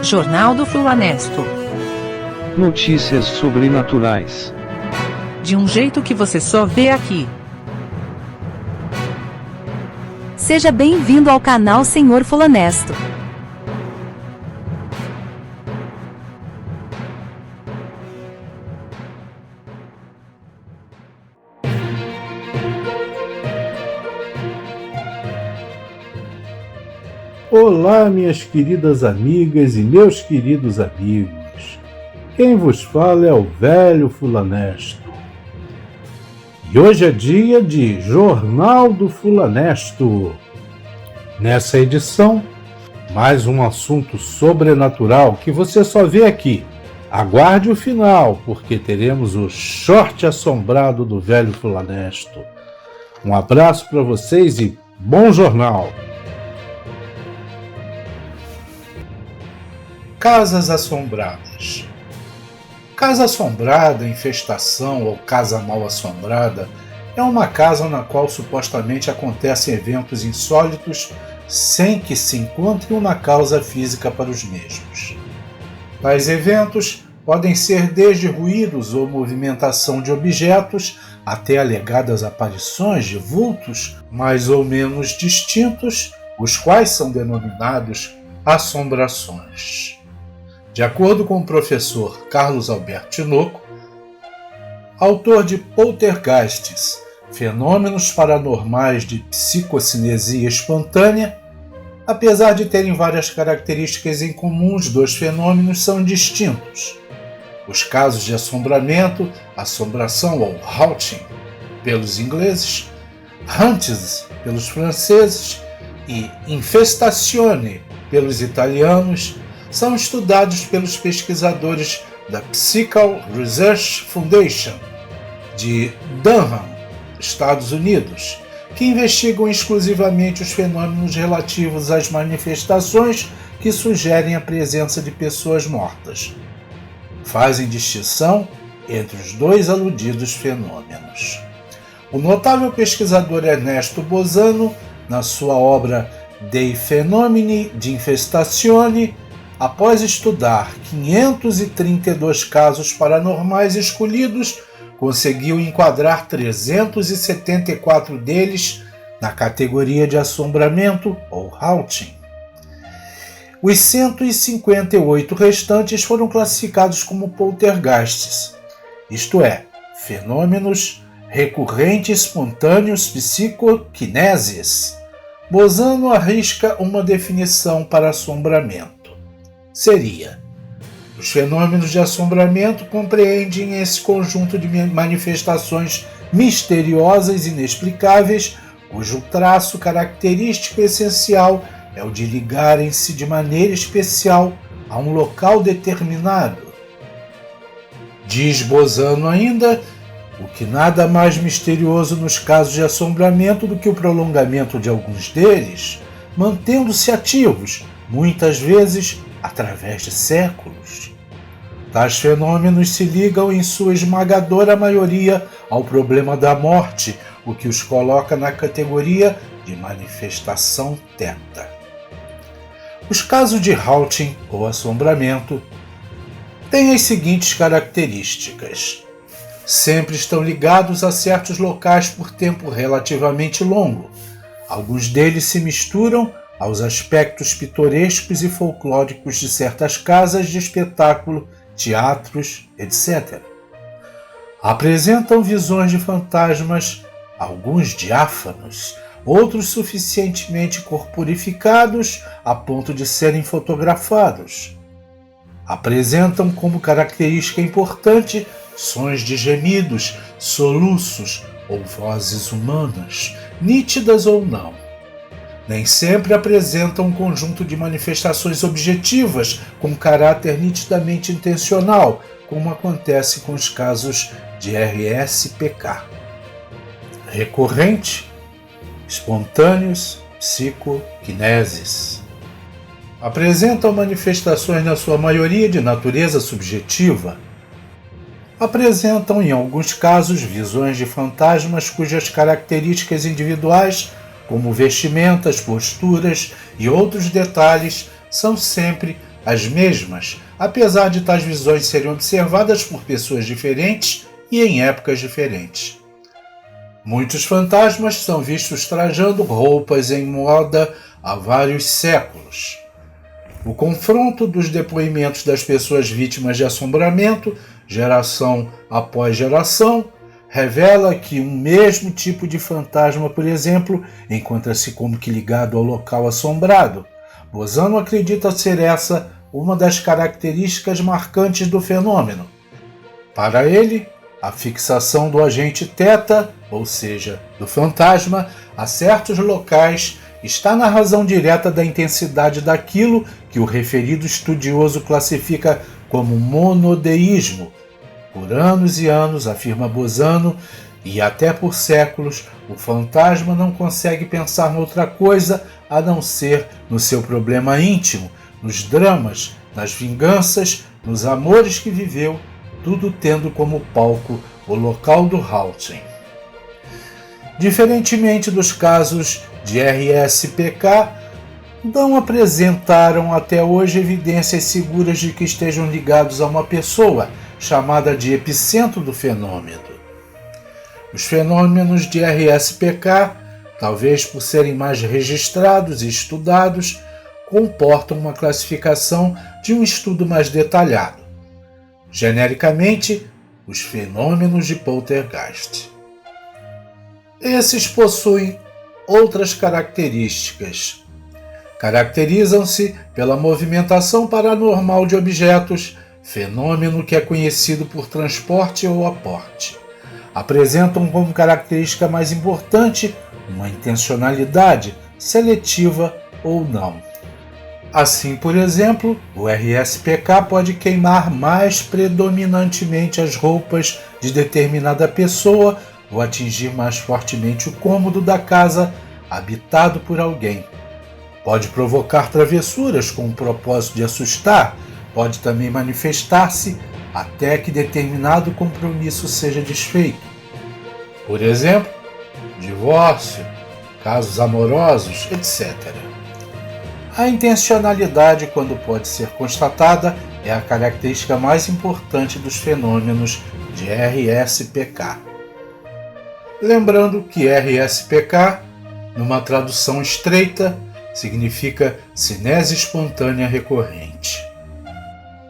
Jornal do Fulanesto. Notícias sobrenaturais. De um jeito que você só vê aqui. Seja bem-vindo ao canal Senhor Fulanesto. Olá, minhas queridas amigas e meus queridos amigos. Quem vos fala é o velho Fulanesto. E hoje é dia de Jornal do Fulanesto. Nessa edição, mais um assunto sobrenatural que você só vê aqui. Aguarde o final, porque teremos o short assombrado do velho Fulanesto. Um abraço para vocês e bom jornal! Casas assombradas. Casa assombrada, infestação ou casa mal assombrada é uma casa na qual supostamente acontecem eventos insólitos sem que se encontre uma causa física para os mesmos. Tais eventos podem ser desde ruídos ou movimentação de objetos até alegadas aparições de vultos mais ou menos distintos, os quais são denominados assombrações. De acordo com o professor Carlos Alberto Tinoco, autor de Poltergeists, Fenômenos Paranormais de Psicocinesia Espontânea, apesar de terem várias características em comum, os dois fenômenos são distintos. Os casos de assombramento, assombração ou haunting pelos ingleses, hauntings pelos franceses e infestazione pelos italianos, são estudados pelos pesquisadores da Psychical Research Foundation de Durham, Estados Unidos, que investigam exclusivamente os fenômenos relativos às manifestações que sugerem a presença de pessoas mortas. Fazem distinção entre os dois aludidos fenômenos. O notável pesquisador Ernesto Bozano, na sua obra Dei Fenomeni di Infestazione, após estudar 532 casos paranormais escolhidos, conseguiu enquadrar 374 deles na categoria de assombramento ou haunting. Os 158 restantes foram classificados como poltergeists, isto é, fenômenos recorrentes espontâneos psicoquineses. Bozano arrisca uma definição para assombramento. Seria: os fenômenos de assombramento compreendem esse conjunto de manifestações misteriosas e inexplicáveis, cujo traço característico essencial é o de ligarem-se de maneira especial a um local determinado. Diz Bozano ainda, o que nada mais misterioso nos casos de assombramento do que o prolongamento de alguns deles, mantendo-se ativos, muitas vezes através de séculos. Tais fenômenos se ligam em sua esmagadora maioria ao problema da morte, o que os coloca na categoria de manifestação teta. Os casos de haunting ou assombramento têm as seguintes características. Sempre estão ligados a certos locais por tempo relativamente longo. Alguns deles se misturam aos aspectos pitorescos e folclóricos de certas casas de espetáculo, teatros, etc. Apresentam visões de fantasmas, alguns diáfanos, outros suficientemente corporificados a ponto de serem fotografados. Apresentam como característica importante sons de gemidos, soluços ou vozes humanas, nítidas ou não. Nem sempre apresentam um conjunto de manifestações objetivas com caráter nitidamente intencional, como acontece com os casos de RSPK. Recorrente, espontâneos, psicoquineses. Apresentam manifestações na sua maioria de natureza subjetiva. Apresentam, em alguns casos, visões de fantasmas cujas características individuais, como vestimentas, posturas e outros detalhes, são sempre as mesmas, apesar de tais visões serem observadas por pessoas diferentes e em épocas diferentes. Muitos fantasmas são vistos trajando roupas em moda há vários séculos. O confronto dos depoimentos das pessoas vítimas de assombramento, geração após geração, revela que um mesmo tipo de fantasma, por exemplo, encontra-se como que ligado ao local assombrado. Bozano acredita ser essa uma das características marcantes do fenômeno. Para ele, a fixação do agente θ, ou seja, do fantasma, a certos locais, está na razão direta da intensidade daquilo que o referido estudioso classifica como monodeísmo. Por anos e anos, afirma Bozano, e até por séculos, o fantasma não consegue pensar noutra coisa a não ser no seu problema íntimo, nos dramas, nas vinganças, nos amores que viveu, tudo tendo como palco o local do haunting. Diferentemente dos casos de RSPK, não apresentaram até hoje evidências seguras de que estejam ligados a uma pessoa, chamada de epicentro do fenômeno. Os fenômenos de RSPK, talvez por serem mais registrados e estudados, comportam uma classificação de um estudo mais detalhado. Genericamente, os fenômenos de poltergeist. Esses possuem outras características. Caracterizam-se pela movimentação paranormal de objetos, fenômeno que é conhecido por transporte ou aporte. Apresentam como característica mais importante uma intencionalidade, seletiva ou não. Assim, por exemplo, o RSPK pode queimar mais predominantemente as roupas de determinada pessoa ou atingir mais fortemente o cômodo da casa habitado por alguém. Pode provocar travessuras com o propósito de assustar, pode também manifestar-se até que determinado compromisso seja desfeito. Por exemplo, divórcio, casos amorosos, etc. A intencionalidade, quando pode ser constatada, é a característica mais importante dos fenômenos de RSPK. Lembrando que RSPK, numa tradução estreita, significa cinese espontânea recorrente.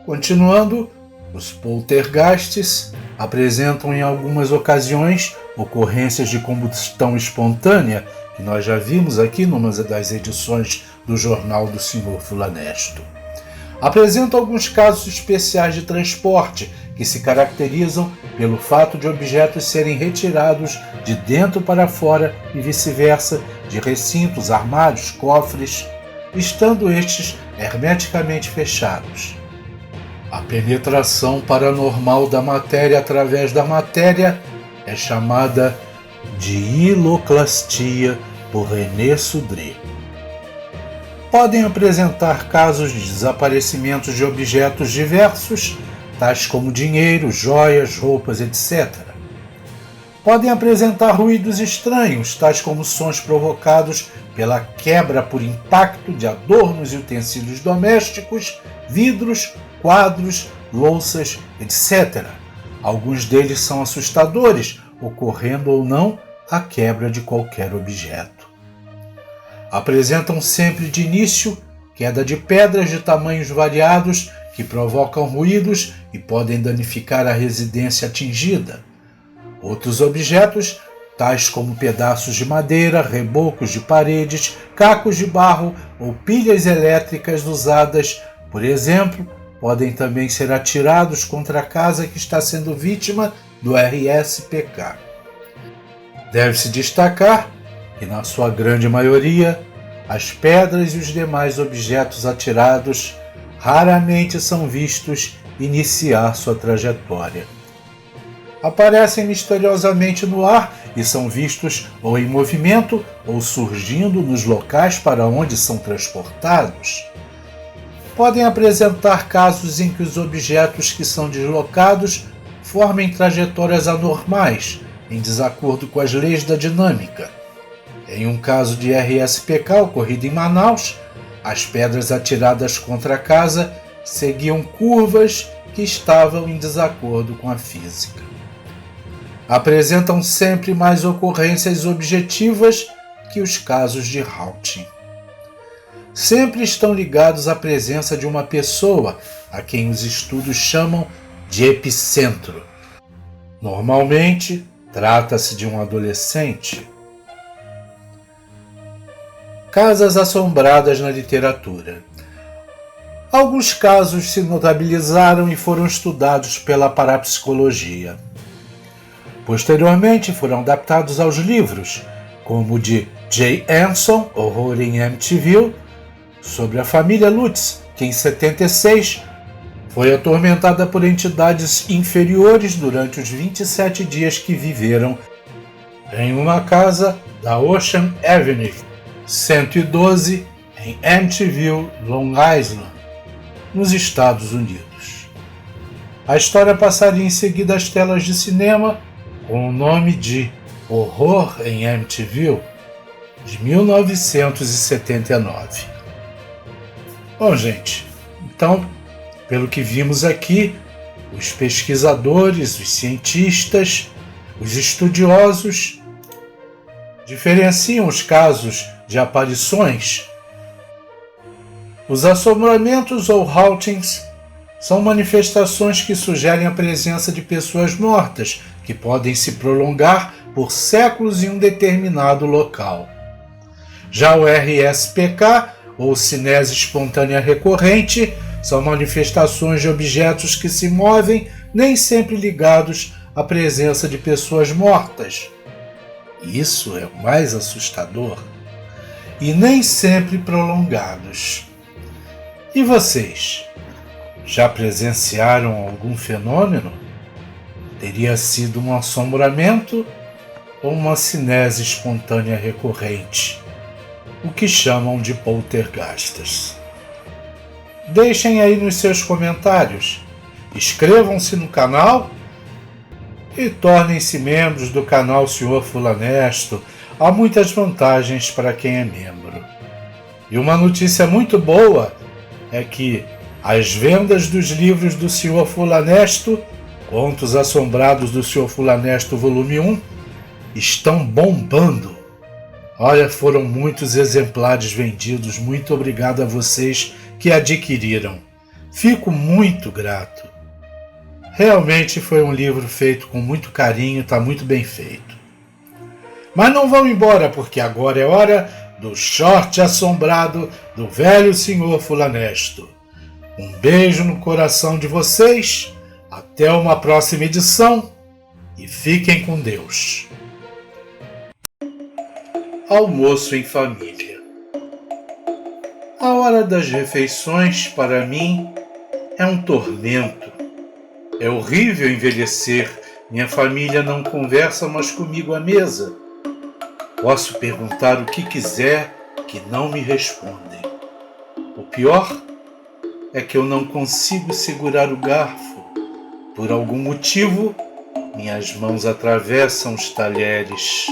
Continuando, os poltergeists apresentam em algumas ocasiões ocorrências de combustão espontânea, que nós já vimos aqui numa das edições do Jornal do Sr. Fulanesto. Apresentam alguns casos especiais de transporte, que se caracterizam pelo fato de objetos serem retirados de dentro para fora e vice-versa, de recintos, armários, cofres, estando estes hermeticamente fechados. A penetração paranormal da matéria através da matéria é chamada de hiloclastia por René Sudré. Podem apresentar casos de desaparecimentos de objetos diversos, tais como dinheiro, joias, roupas, etc. Podem apresentar ruídos estranhos, tais como sons provocados pela quebra por impacto de adornos e utensílios domésticos, vidros, quadros, louças, etc. Alguns deles são assustadores, ocorrendo ou não a quebra de qualquer objeto. Apresentam sempre de início queda de pedras de tamanhos variados que provocam ruídos e podem danificar a residência atingida. Outros objetos, tais como pedaços de madeira, rebocos de paredes, cacos de barro ou pilhas elétricas usadas, por exemplo, podem também ser atirados contra a casa que está sendo vítima do RSPK. Deve-se destacar que, na sua grande maioria, as pedras e os demais objetos atirados raramente são vistos iniciar sua trajetória. Aparecem misteriosamente no ar e são vistos ou em movimento ou surgindo nos locais para onde são transportados. Podem apresentar casos em que os objetos que são deslocados formem trajetórias anormais, em desacordo com as leis da dinâmica. Em um caso de RSPK ocorrido em Manaus, As pedras atiradas contra a casa seguiam curvas que estavam em desacordo com a física. Apresentam sempre mais ocorrências objetivas que os casos de haunting. Sempre estão ligados à presença de uma pessoa, a quem os estudos chamam de epicentro. Normalmente, trata-se de um adolescente. Casas assombradas na literatura. Alguns casos se notabilizaram e foram estudados pela parapsicologia. Posteriormente foram adaptados aos livros, como o de Jay Anson, Horror em Amityville, sobre a família Lutz, que em 76 foi atormentada por entidades inferiores durante os 27 dias que viveram em uma casa da Ocean Avenue, 112, em Amityville, Long Island, nos Estados Unidos. A história passaria em seguida às telas de cinema com o nome de Horror em Amityville, de 1979. Bom, gente, então, pelo que vimos aqui, os pesquisadores, os cientistas, os estudiosos diferenciam os casos de aparições. Os assombramentos ou hauntings são manifestações que sugerem a presença de pessoas mortas, que podem se prolongar por séculos em um determinado local. Já o RSPK, ou cinese espontânea recorrente, são manifestações de objetos que se movem, nem sempre ligados à presença de pessoas mortas. Isso é o mais assustador. E nem sempre prolongados. E vocês? Já presenciaram algum fenômeno? Teria sido um assombramento ou uma cinese espontânea recorrente, o que chamam de poltergastas? Deixem aí nos seus comentários, inscrevam-se no canal e tornem-se membros do canal Sr. Fulanesto. Há muitas vantagens para quem é membro. E uma notícia muito boa é que as vendas dos livros do Sr. Fulanesto, Contos Assombrados do Sr. Fulanesto Volume 1, estão bombando. Olha, foram muitos exemplares vendidos. Muito obrigado a vocês que adquiriram. Fico muito grato. Realmente foi um livro feito com muito carinho, está muito bem feito. Mas não vão embora, porque agora é hora do short assombrado do velho Sr. Fulanesto. Um beijo no coração de vocês, até uma próxima edição e fiquem com Deus. Almoço em família. A hora das refeições, para mim, é um tormento. É horrível envelhecer. Minha família não conversa mais comigo à mesa. Posso perguntar o que quiser, que não me respondem. O pior é que eu não consigo segurar o garfo. Por algum motivo, minhas mãos atravessam os talheres.